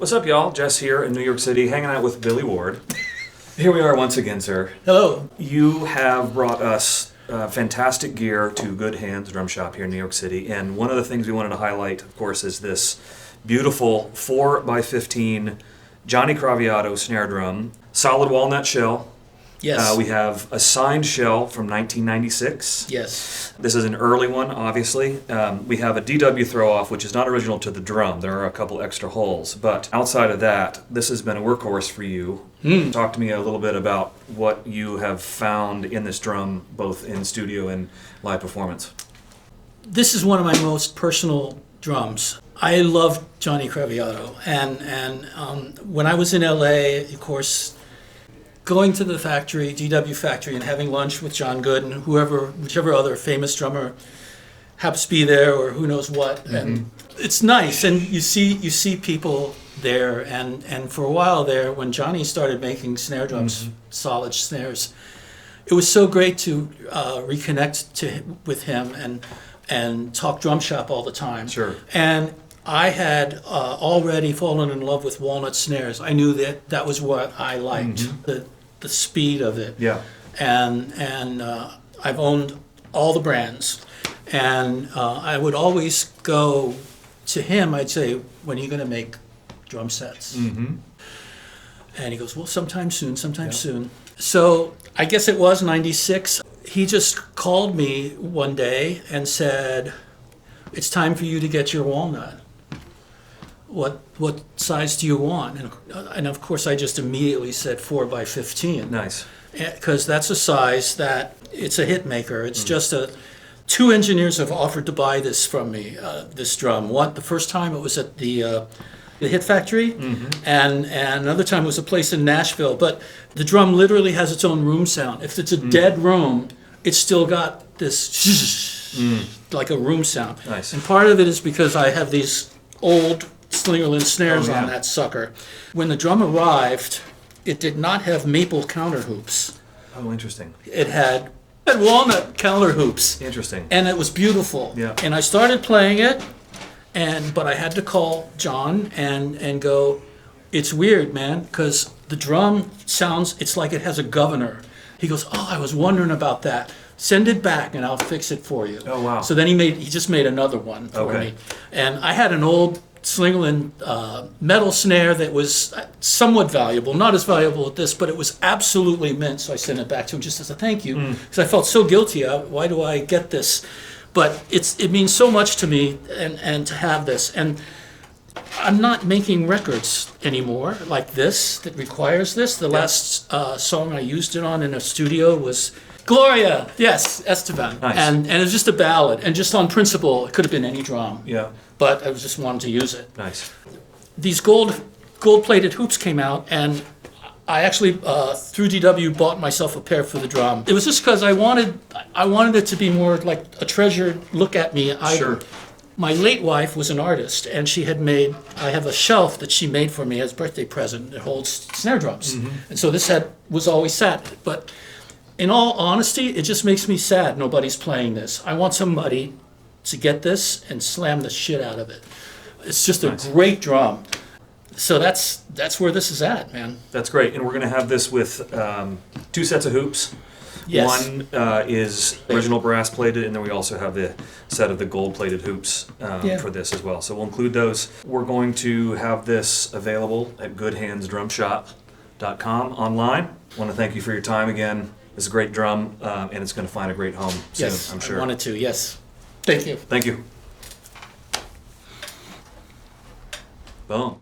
What's up, y'all? Jess here in New York City, hanging out with Billy Ward. Here we are once again, sir. Hello. You have brought us fantastic gear to Good Hands Drum Shop here in New York City, and one of the things we wanted to highlight, of course, is this beautiful 4x15 Johnny Craviotto snare drum, solid walnut shell. Yes. We have a signed shell from 1996. Yes. This is an early one, obviously. We have a DW throw-off, which is not original to the drum. There are a couple extra holes. But outside of that, this has been a workhorse for you. Talk to me a little bit about what you have found in this drum, both in studio and live performance. This is one of my most personal drums. I love Johnny Craviotto. And when I was in LA, of course, going to the factory, DW factory, and having lunch with John Good and whichever other famous drummer happens to be there, or who knows what, and it's nice. And you see people there, and for a while there, when Johnny started making snare drums, solid snares, it was so great to reconnect with him and talk drum shop all the time. Sure. And I had already fallen in love with Walnut snares. I knew that was what I liked, the speed of it. Yeah. And I've owned all the brands. And I would always go to him. I'd say, "When are you going to make drum sets?" And he goes, "Well, sometime soon, soon." So I guess it was 96. He just called me one day and said, "It's time for you to get your Walnut. What size do you want?" And of course, I just immediately said 4x15. Nice. Because that's a size that it's a Hitmaker. It's just two engineers have offered to buy this from me, this drum. The first time it was at the Hit Factory, and another time it was a place in Nashville. But the drum literally has its own room sound. If it's a dead room, it's still got this like a room sound. Nice. And part of it is because I have these old Slingerland snares Oh, yeah. on that sucker. When the drum arrived, it did not have maple counter hoops. Oh, interesting. It had walnut counter hoops. Interesting. And it was beautiful. Yeah. And I started playing it, but I had to call John and go, "It's weird, man, because the drum sounds, it's like it has a governor." He goes, "Oh, I was wondering about that. Send it back and I'll fix it for you." Oh, wow. So then he just made another one for me. And I had an old Slingerland metal snare that was somewhat valuable, not as valuable as this, but it was absolutely mint. So I sent it back to him just as a thank you, because I felt so guilty. Why do I get this? But it means so much to me, and to have this. And I'm not making records anymore like this that requires this. The last song I used it on in a studio was Gloria, yes, Esteban. Nice. And it was just a ballad, and just on principle, it could have been any drum. Yeah. But I just wanted to use it. Nice. These gold-plated hoops came out, and I actually, through DW, bought myself a pair for the drum. It was just because I wanted it to be more like a treasured look at me item. Sure. My late wife was an artist, and I have a shelf that she made for me as a birthday present that holds snare drums. And so this was always sat. But in all honesty, it just makes me sad nobody's playing this. I want somebody to get this and slam the shit out of it. It's just a great drum. So that's where this is at, man. That's great. And we're going to have this with two sets of hoops. Yes. One is original brass plated, and then we also have the set of the gold plated hoops for this as well. So we'll include those. We're going to have this available at goodhandsdrumshop.com online. I want to thank you for your time again. It's a great drum, and it's going to find a great home soon, Yes, I'm sure. I wanted to, yes. Thank you. Thank you. Boom.